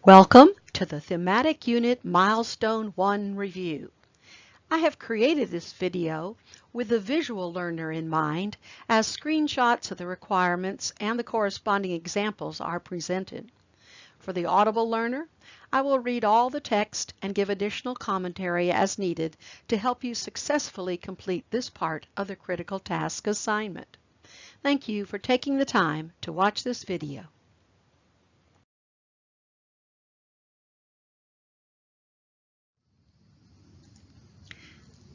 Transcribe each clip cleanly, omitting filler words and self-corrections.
Welcome to the Thematic Unit Milestone 1 review. I have created this video with the visual learner in mind as screenshots of the requirements and the corresponding examples are presented. For the audible learner, I will read all the text and give additional commentary as needed to help you successfully complete this part of the critical task assignment. Thank you for taking the time to watch this video.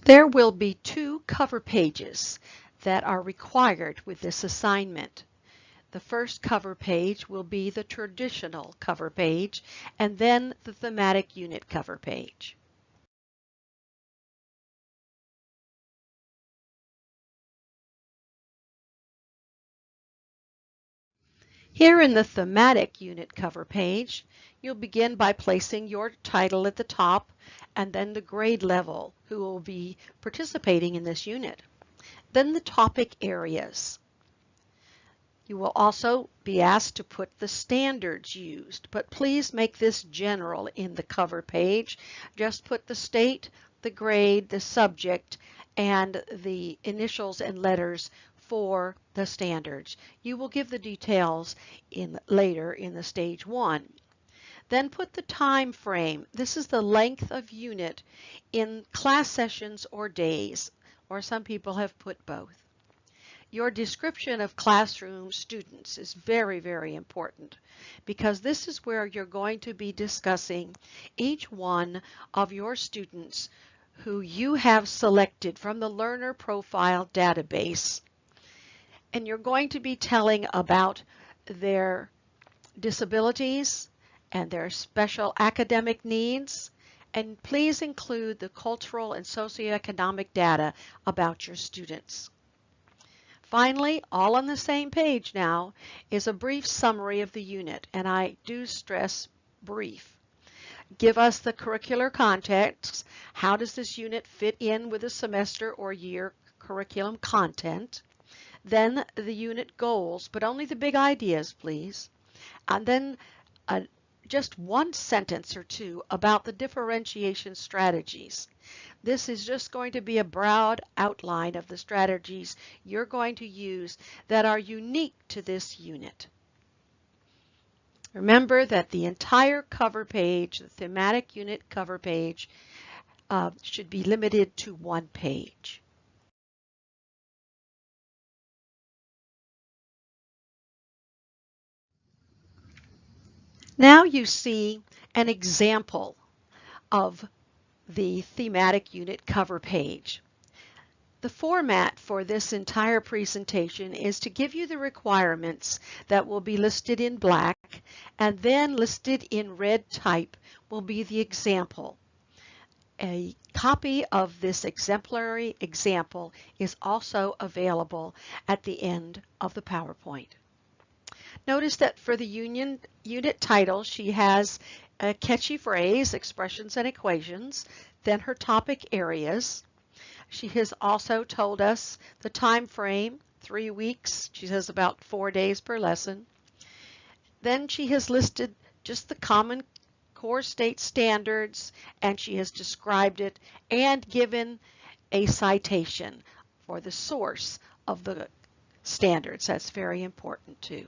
There will be two cover pages that are required with this assignment. The first cover page will be the traditional cover page, and then the thematic unit cover page. Here in the thematic unit cover page, you'll begin by placing your title at the top and then the grade level who will be participating in this unit. Then the topic areas. You will also be asked to put the standards used, but please make this general in the cover page. Just put the state, the grade, the subject, and the initials and letters for the standards. You will give the details later in the stage 1. Then put the time frame. This is the length of unit in class sessions or days, or some people have put both. Your description of classroom students is very, very important because this is where you're going to be discussing each one of your students who you have selected from the Learner Profile database. And you're going to be telling about their disabilities and their special academic needs. And please include the cultural and socioeconomic data about your students. Finally, all on the same page now is a brief summary of the unit, and I do stress brief. Give us the curricular context. How does this unit fit in with the semester or year curriculum content? Then the unit goals, but only the big ideas, please. And then just one sentence or two about the differentiation strategies. This is just going to be a broad outline of the strategies you're going to use that are unique to this unit. Remember that the entire cover page, the thematic unit cover page, should be limited to one page. Now you see an example of the thematic unit cover page. The format for this entire presentation is to give you the requirements that will be listed in black, and then listed in red type will be the example. A copy of this exemplary example is also available at the end of the PowerPoint. Notice that for the unit title, she has a catchy phrase, expressions and equations, then her topic areas. She has also told us the time frame, 3 weeks. She says about 4 days per lesson. Then she has listed just the common core state standards, and she has described it and given a citation for the source of the standards. That's very important too.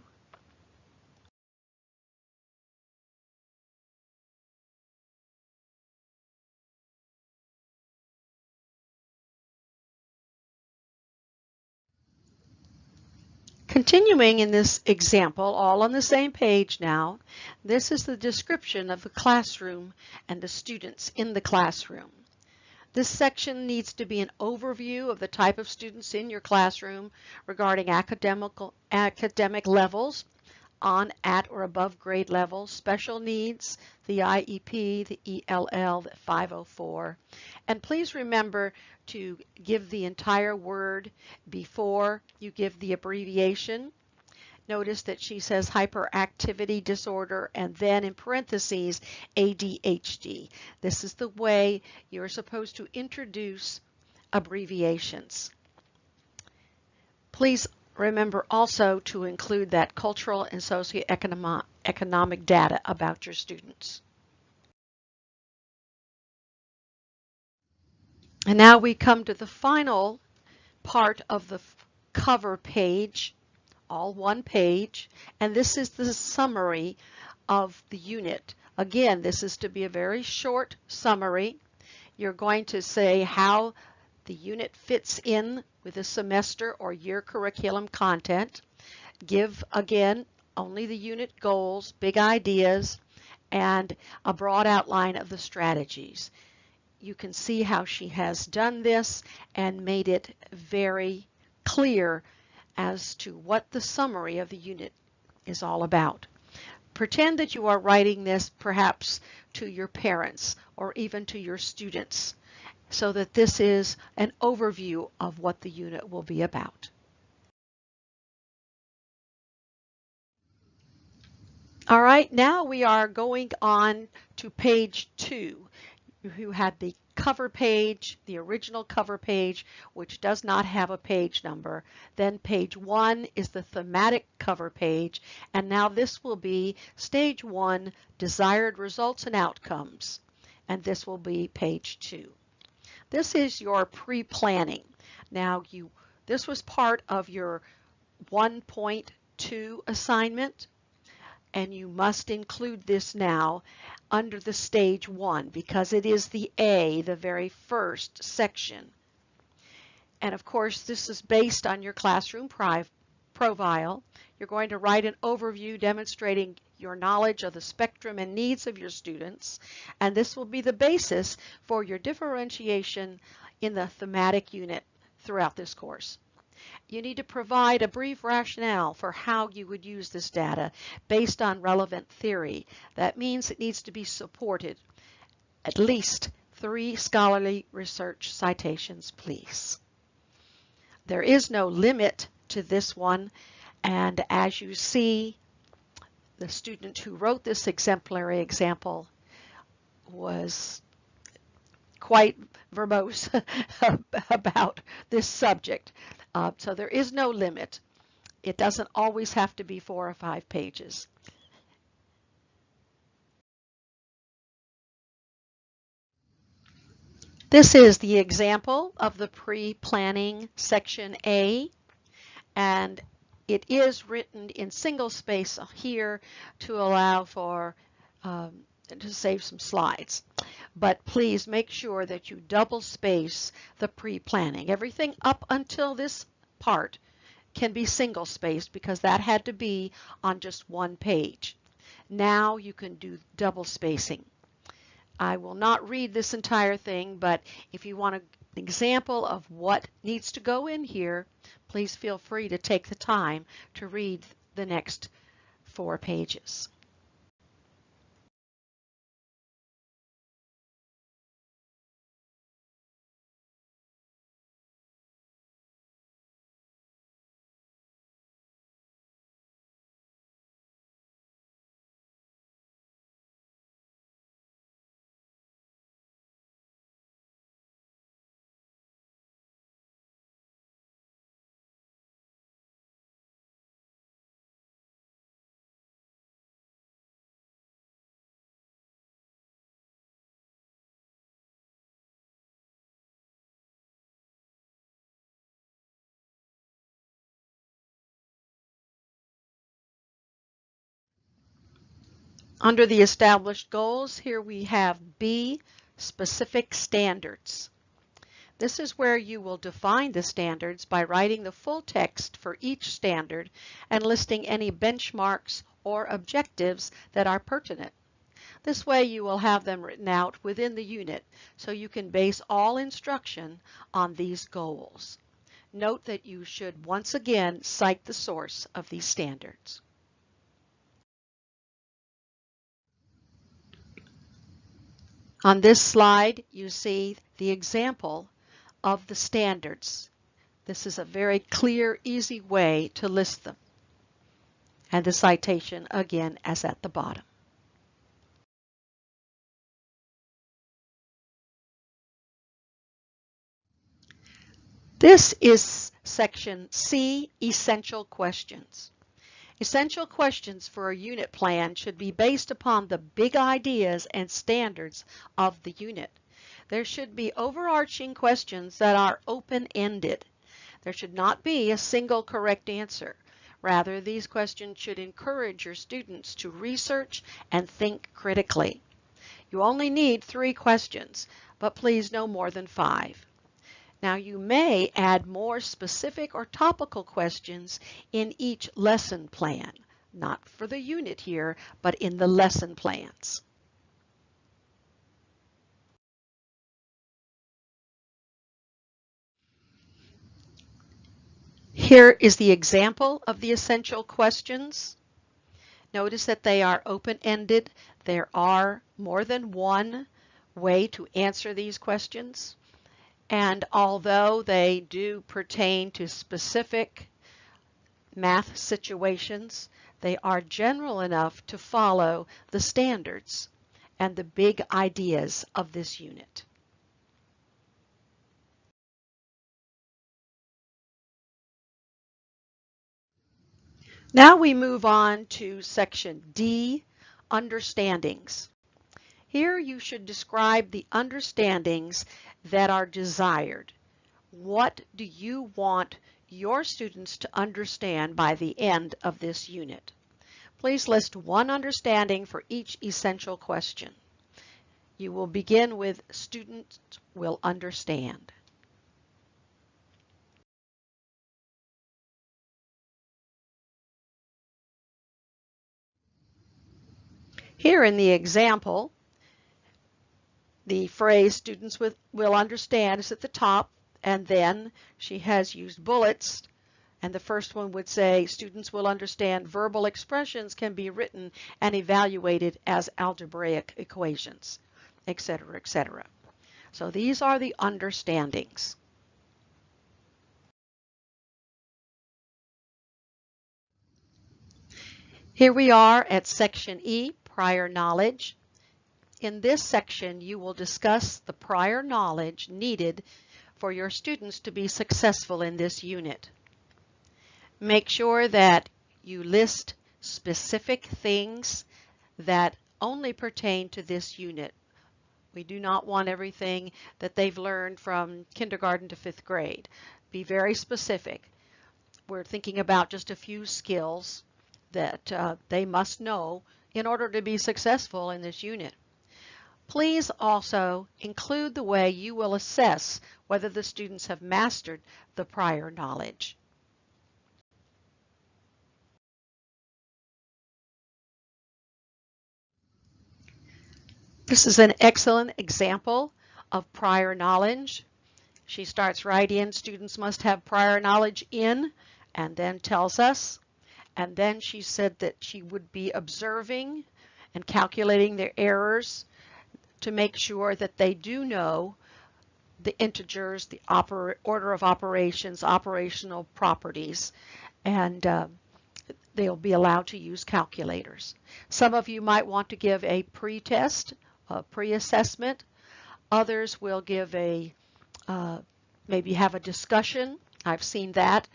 Continuing in this example, all on the same page now, this is the description of the classroom and the students in the classroom. This section needs to be an overview of the type of students in your classroom regarding academic levels, on, at, or above grade level, special needs, the IEP, the ELL, the 504. And please remember to give the entire word before you give the abbreviation. Notice that she says hyperactivity disorder and then in parentheses ADHD. This is the way you're supposed to introduce abbreviations. Please Remember also to include that cultural and socioeconomic data about your students. And now we come to the final part of the cover page, all one page, and this is the summary of the unit. Again, this is to be a very short summary. You're going to say how the unit fits in with the semester or year curriculum content. Give, again, only the unit goals, big ideas, and a broad outline of the strategies. You can see how she has done this and made it very clear as to what the summary of the unit is all about. Pretend that you are writing this perhaps to your parents or even to your students, so that this is an overview of what the unit will be about. All right, now we are going on to page 2. You had the cover page, the original cover page, which does not have a page number. Then page 1 is the thematic cover page, and now this will be stage 1, desired results and outcomes, and this will be page 2. This is your pre-planning. Now this was part of your 1.2 assignment, and you must include this now under the stage 1 because it is the A, the very first section. And of course, this is based on your classroom profile. You're going to write an overview demonstrating your knowledge of the spectrum and needs of your students, and this will be the basis for your differentiation in the thematic unit throughout this course. You need to provide a brief rationale for how you would use this data based on relevant theory. That means it needs to be supported. At least 3 scholarly research citations, please. There is no limit to this one, and as you see, the student who wrote this exemplary example was quite verbose about this subject. So there is no limit. It doesn't always have to be 4 or 5 pages. This is the example of the pre-planning section A, and it is written in single space here to allow for to save some slides. But please make sure that you double space the pre-planning. Everything up until this part can be single spaced because that had to be on just one page. Now you can do double spacing. I will not read this entire thing, but if you want an example of what needs to go in here, please feel free to take the time to read the next 4 pages. Under the established goals, here we have B, specific standards. This is where you will define the standards by writing the full text for each standard and listing any benchmarks or objectives that are pertinent. This way you will have them written out within the unit so you can base all instruction on these goals. Note that you should once again cite the source of these standards. On this slide, you see the example of the standards. This is a very clear, easy way to list them. And the citation, again, as at the bottom. This is section C, Essential Questions. Essential questions for a unit plan should be based upon the big ideas and standards of the unit. There should be overarching questions that are open-ended. There should not be a single correct answer. Rather, these questions should encourage your students to research and think critically. You only need 3 questions, but please no more than 5. Now you may add more specific or topical questions in each lesson plan, not for the unit here, but in the lesson plans. Here is the example of the essential questions. Notice that they are open-ended. There are more than one way to answer these questions. And although they do pertain to specific math situations, they are general enough to follow the standards and the big ideas of this unit. Now we move on to section D, Understandings. Here you should describe the understandings that are desired. What do you want your students to understand by the end of this unit? Please list one understanding for each essential question. You will begin with students will understand. Here in the example, the phrase students will understand is at the top, and then she has used bullets, and the first one would say students will understand verbal expressions can be written and evaluated as algebraic equations, etc., etc. So these are the understandings. Here we are at section E, prior knowledge. In this section, you will discuss the prior knowledge needed for your students to be successful in this unit. Make sure that you list specific things that only pertain to this unit. We do not want everything that they've learned from kindergarten to 5th grade. Be very specific. We're thinking about just a few skills that they must know in order to be successful in this unit. Please also include the way you will assess whether the students have mastered the prior knowledge. This is an excellent example of prior knowledge. She starts right in, students must have prior knowledge in, and then tells us. And then she said that she would be observing and calculating their errors to make sure that they do know the integers, the order of operations, operational properties, and they'll be allowed to use calculators. Some of you might want to give a pre-test, a pre-assessment. Others will give a, maybe have a discussion. I've seen that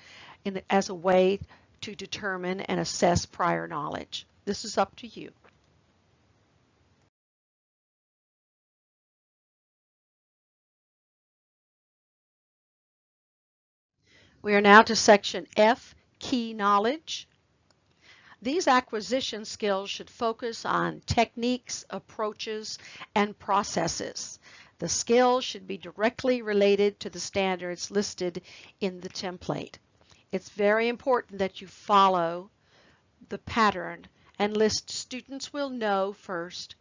as a way to determine and assess prior knowledge. This is up to you. We are now to section F, key knowledge. These acquisition skills should focus on techniques, approaches, and processes. The skills should be directly related to the standards listed in the template. It's very important that you follow the pattern and list students will know first,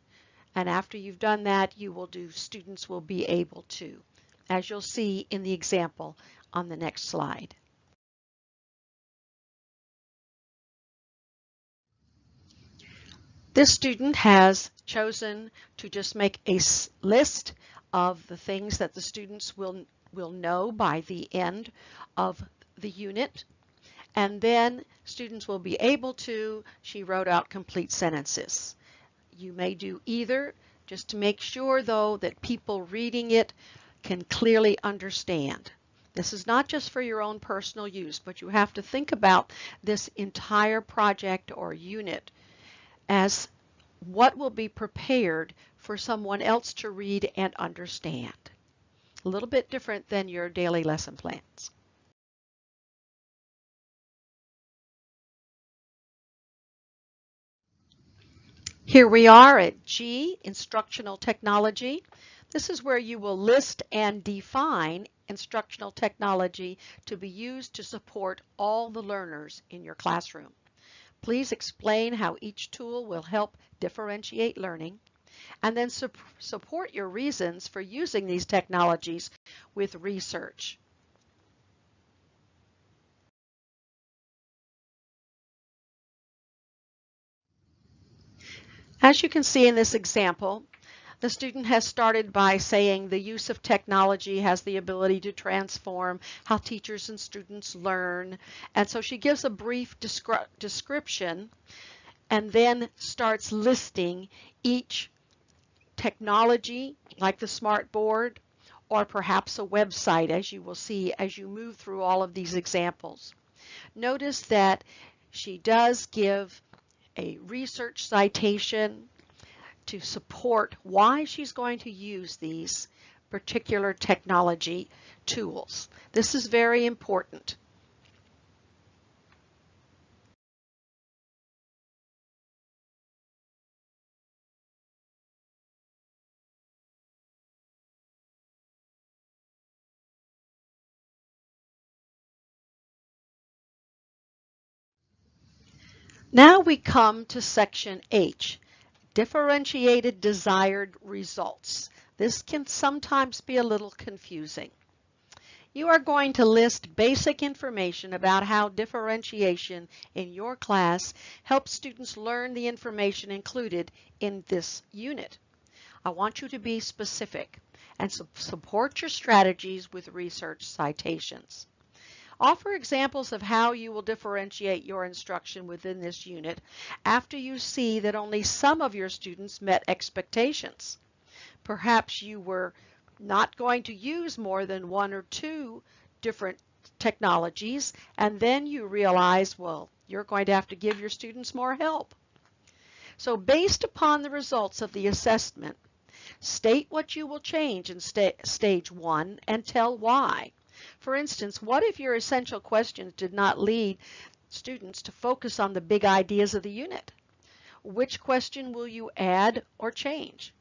and after you've done that, you will do students will be able to, as you'll see in the example on the next slide. This student has chosen to just make a list of the things that the students will know by the end of the unit. And then students will be able to, she wrote out complete sentences. You may do either, just to make sure though that people reading it can clearly understand. This is not just for your own personal use, but you have to think about this entire project or unit as what will be prepared for someone else to read and understand. A little bit different than your daily lesson plans. Here we are at G, Instructional Technology. This is where you will list and define instructional technology to be used to support all the learners in your classroom. Please explain how each tool will help differentiate learning, and then support your reasons for using these technologies with research. As you can see in this example, the student has started by saying the use of technology has the ability to transform how teachers and students learn. And so she gives a brief description and then starts listing each technology, like the smart board, or perhaps a website, as you will see as you move through all of these examples. Notice that she does give a research citation to support why she's going to use these particular technology tools. This is very important. Now we come to section H, differentiated desired results. This can sometimes be a little confusing. You are going to list basic information about how differentiation in your class helps students learn the information included in this unit. I want you to be specific and support your strategies with research citations. Offer examples of how you will differentiate your instruction within this unit after you see that only some of your students met expectations. Perhaps you were not going to use more than one or two different technologies, and then you realize, well, you're going to have to give your students more help. So based upon the results of the assessment, state what you will change in stage 1 and tell why. For instance, what if your essential questions did not lead students to focus on the big ideas of the unit? Which question will you add or change?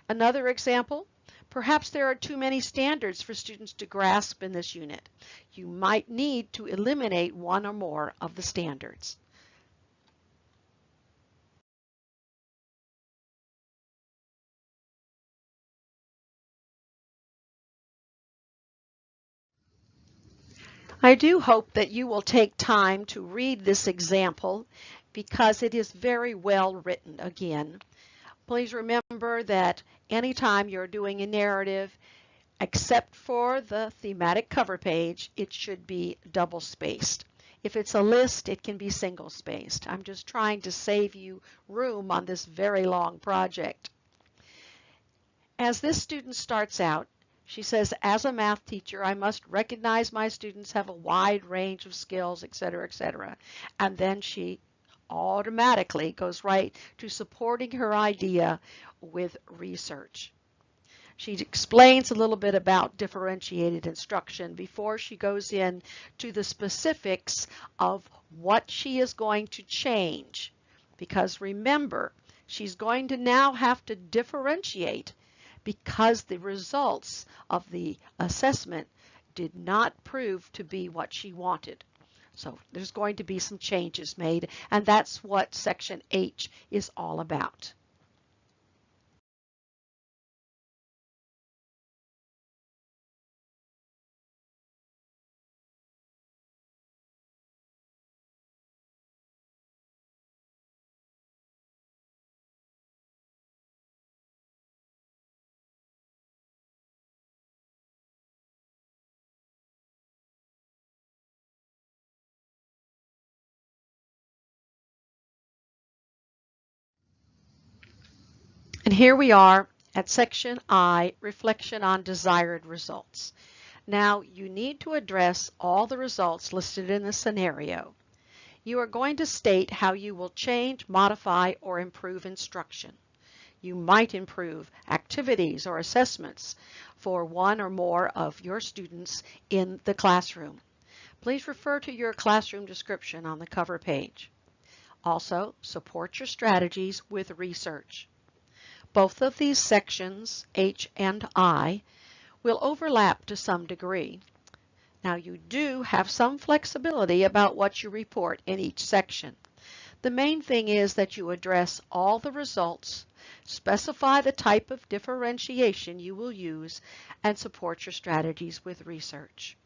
Another example, perhaps there are too many standards for students to grasp in this unit. You might need to eliminate one or more of the standards. I do hope that you will take time to read this example because it is very well written again. Please remember that anytime you're doing a narrative, except for the thematic cover page, it should be double spaced. If it's a list, it can be single spaced. I'm just trying to save you room on this very long project. As this student starts out, she says, as a math teacher, I must recognize my students have a wide range of skills, etc., etc. And then she automatically goes right to supporting her idea with research. She explains a little bit about differentiated instruction before she goes in to the specifics of what she is going to change. Because remember, she's going to now have to differentiate because the results of the assessment did not prove to be what she wanted. So there's going to be some changes made, and that's what section H is all about. And here we are at section I, reflection on desired results. Now you need to address all the results listed in the scenario. You are going to state how you will change, modify, or improve instruction. You might improve activities or assessments for one or more of your students in the classroom. Please refer to your classroom description on the cover page. Also, support your strategies with research. Both of these sections, H and I, will overlap to some degree. Now you do have some flexibility about what you report in each section. The main thing is that you address all the results, specify the type of differentiation you will use, and support your strategies with research.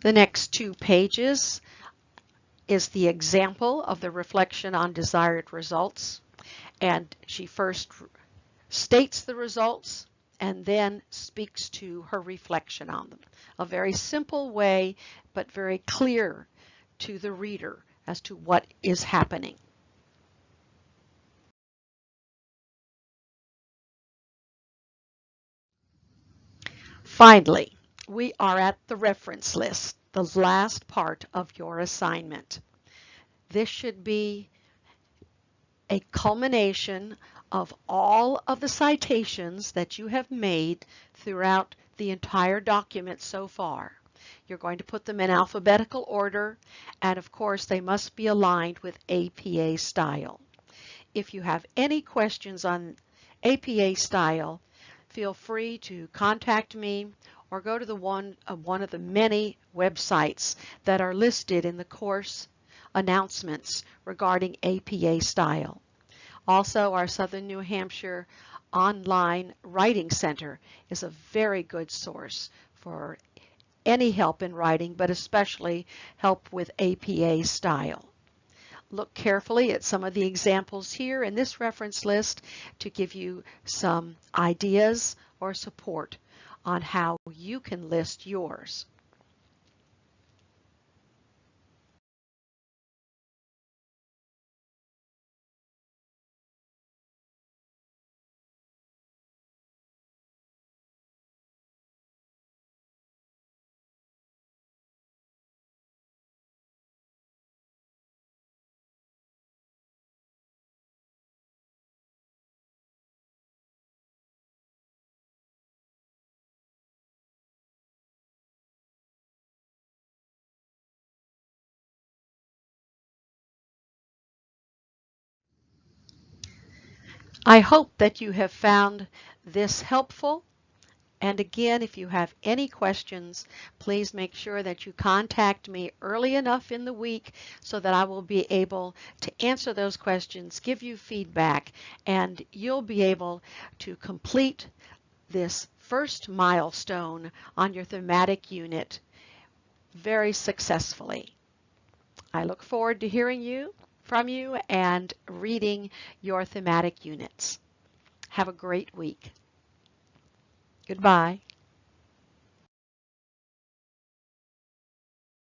The next 2 pages is the example of the reflection on desired results, and she first states the results and then speaks to her reflection on them. A very simple way, but very clear to the reader as to what is happening. Finally, we are at the reference list, the last part of your assignment. This should be a culmination of all of the citations that you have made throughout the entire document so far. You're going to put them in alphabetical order, and of course they must be aligned with APA style. If you have any questions on APA style, feel free to contact me or go to one of the many websites that are listed in the course announcements regarding APA style. Also, our Southern New Hampshire Online Writing Center is a very good source for any help in writing, but especially help with APA style. Look carefully at some of the examples here in this reference list to give you some ideas or support on how you can list yours. I hope that you have found this helpful. And again, if you have any questions, please make sure that you contact me early enough in the week so that I will be able to answer those questions, give you feedback, and you'll be able to complete this first milestone on your thematic unit very successfully. I look forward to hearing from you and reading your thematic units. Have a great week. Goodbye.